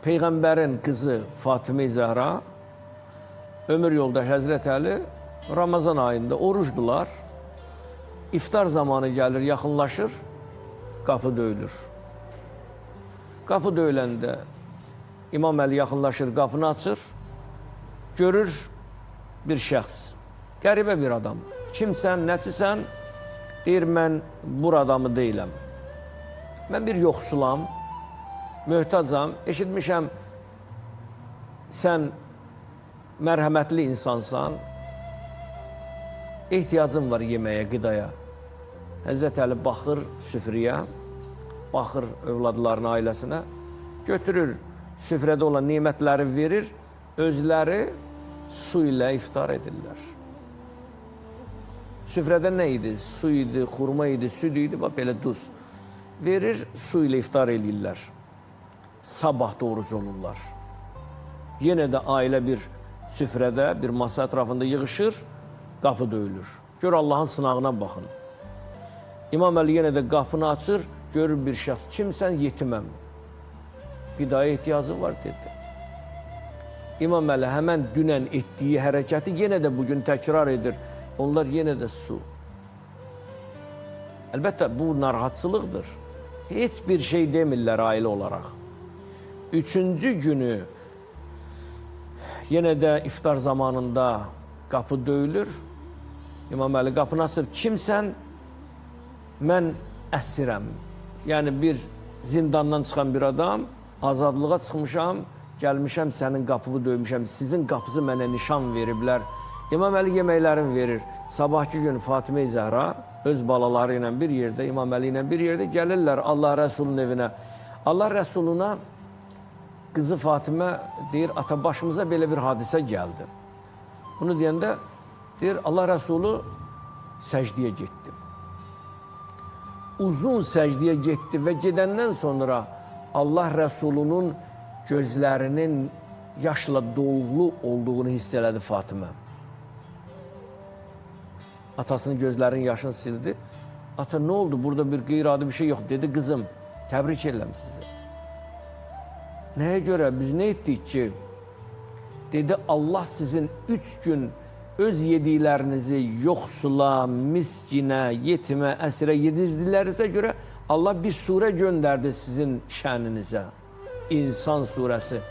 Peyğəmbərin qızı Fatimə Zəhra, ömür yoldaş Həzrət Əli Ramazan ayında orucdular. İftar zamanı gəlir, yaxınlaşır, qapı döyülür. Qapı döyüləndə İmam Əli yaxınlaşır, qapını açır, görür bir şəxs, qəribə bir adam. Kimsən, nəçisən? Deyir, mən bur adamı deyiləm. Mən bir yoxsulam, möhtacam, eşitmişəm, sən mərhəmətli insansan, ehtiyacın var yeməyə, qidaya. Həzrət Əli baxır süfrəyə, baxır övladlarına, ailəsinə, götürür, süfrədə olan nimətləri verir, özləri su ilə iftar edirlər. Süfrədə nə idi? Su idi, xurma idi, süd idi, belə duz. Verir, su ilə iftar edirlər. Sabah da oruc olurlar. Yenə də ailə bir süfrədə, bir masa ətrafında yığışır, qapı döyülür. Gör Allahın sınağına baxın. İmam Əli yenə də qapını açır, görür bir şəxs, kimsən? Yetiməm. Qidaya ehtiyacı var, dedi. İmam Əli həmən dünən etdiyi hərəkəti yenə də bugün təkrar edir. Onlar yenə də su. Əlbəttə, bu narahatçılıqdır. Heç bir şey demirlər ailə olaraq. Üçüncü günü yenə də iftar zamanında qapı döyülür. İmam Əli qapını açır. Kimsən? Mən əsirəm. Yəni bir zindandan çıxan bir adam, azadlığa çıxmışam, gəlmişəm, sənin qapını döymüşəm, sizin qapısı mənə nişan veriblər. İmam Əli yeməklərini verir. Sabahki gün Fatimə Zəhra öz balaları ilə bir yerdə, İmam Əli ilə bir yerdə gəlirlər Allah Rəsulunun evinə. Allah Rəsuluna qızı Fatimə deyir, ata başımıza belə bir hadisə gəldi. Bunu deyəndə deyir, Allah Rəsulu səcdiyə getdi. Uzun səcdiyə getdi və gedəndən sonra Allah Rəsulunun gözlərinin yaşla dolu olduğunu hiss elədi Fatimə. Atasının gözlərinin yaşını sildi. Ata, nə oldu? Burada bir qeyri-adi bir şey yox. Dedi, qızım, təbrik edirəm sizi. Nəyə görə? Biz nə etdik ki? Dedi, Allah sizin 3 gün öz yediklərinizi yoxsula, miskinə, yetimə, əsirə yedirdiklərinizə görə Allah bir surə göndərdi sizin şəninizə. İnsan surəsi.